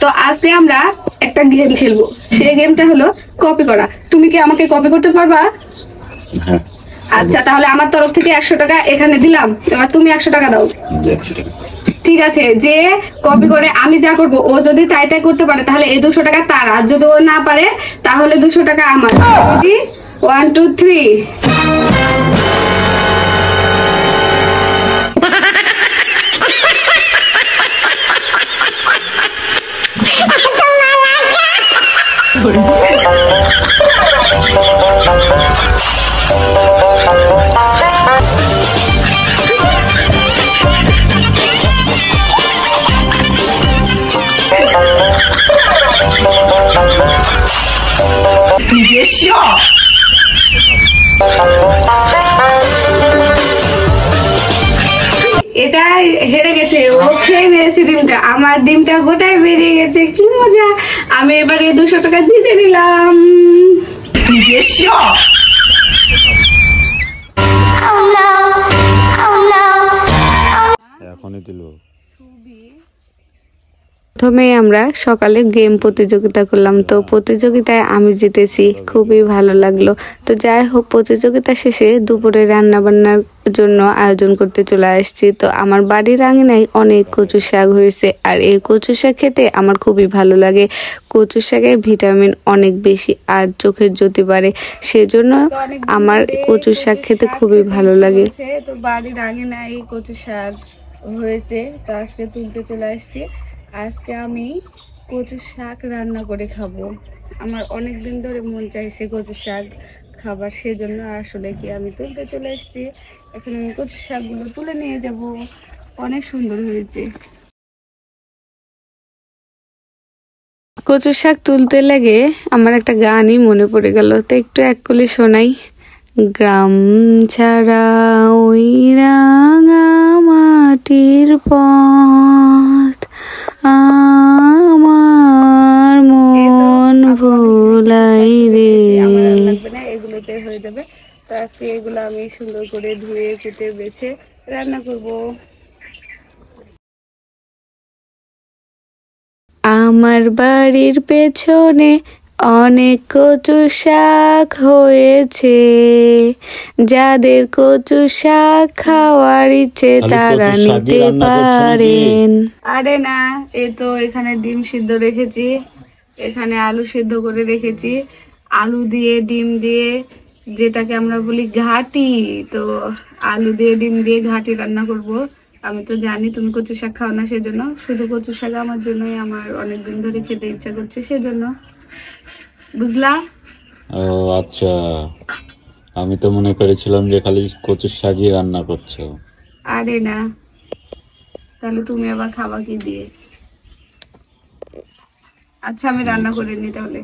তো আজকে আমরা একটা গেম খেলবো। সেই গেমটা হলো কপি করা। তুমি কি আমাকে কপি করতে পারবা? হ্যাঁ। আচ্ছা, তাহলে আমার তরফ থেকে 100 টাকা এখানে দিলাম, এবার তুমি 100 টাকা দাও। 100 টাকা। ঠিক আছে, যে কপি করে আমি যা করব, ও যদি তাই তাই করতে পারে তাহলে এই 200 টাকা তার, আর যদি ও না পারে তাহলে 200 টাকা আমার। 1 2 3।你别笑。 এটা হেরে গেছে, ও খেয়ে নিয়েছে ডিমটা, আমার ডিমটা গোটাই বেরিয়ে গেছে। কি মজা! আমি এবারে 200 টাকা জিতে নিলাম। 你别笑。 এখনই দিল। প্রথমে আমরা সকালে গেম প্রতিযোগিতা করলাম, তো প্রতিযোগিতায় আমি জিতেছি, খুবই ভালো লাগলো। তো যাই হোক, প্রতিযোগিতা শেষে দুপুরে রান্না বান্নার জন্য আয়োজন করতে চলে আসছি। তো আমার বাড়ির আঙিনায় অনেক কচু শাক হয়েছে, আর এই কচু শাক খেতে আমার খুবই ভালো লাগে। কচু শাকে ভিটামিন অনেক বেশি আর চোখের জ্যোতি বাড়ে, সেজন্য আমার কচু শাক খেতে খুবই ভালো লাগে। তো বাড়ির আঙিনায় কচু শাক হয়েছে, তো আজকে তুলতে চলে আসছি। আজকে আমি কচু শাক রান্না করে খাবো। আমার অনেক দিন ধরে মন চাইছে কচু শাক খাবার, সেজন্য আসলে কি আমি তুলতে চলে এসেছি। এখন আমি কচু শাকগুলো তুলে নিয়ে যাব। অনেক সুন্দর হয়েছে। কচু শাক তুলতে লেগে আমার একটা গানই মনে পড়ে গেল, তো একটু এক কলি শোনাই। গ্রাম ছাড়া ওই রাঙা মাটির পথ আমার মন ভোলাই রে। লাগবে না, এগুলোতে হয়ে যাবে। তো আজকে এগুলো আমি সুন্দর করে ধুয়ে কেটে বেছে রান্না করব। আমার বাড়ির পেছনে অনেক কচু শাক হয়েছে, যাদের কচু শাক খাওয়ার ইচ্ছে তারা নিতে পারেন। আরে না, এই তো এখানে ডিম সিদ্ধ রেখেছি, এখানে আলু সিদ্ধ করে রেখেছি, আলু দিয়ে ডিম দিয়ে, যেটাকে আমরা বলি ঘাটি। তো আলু দিয়ে ডিম দিয়ে ঘাটি রান্না করব। আমি তো জানি তুমি কচু শাক খাও না, সেজন্য শুধু কচু শাক আমার জন্যই, আমার অনেকদিন ধরে খেতে ইচ্ছা করছে, সেজন্য। বুঝলা? ও আচ্ছা, আমি তো মনে করেছিলাম যে খালি কচুর শাকই রান্না করছো। আরে না, তাহলে তুমি আবার খাবা কি দিয়ে? আচ্ছা, আমি রান্না করে নি তাহলে।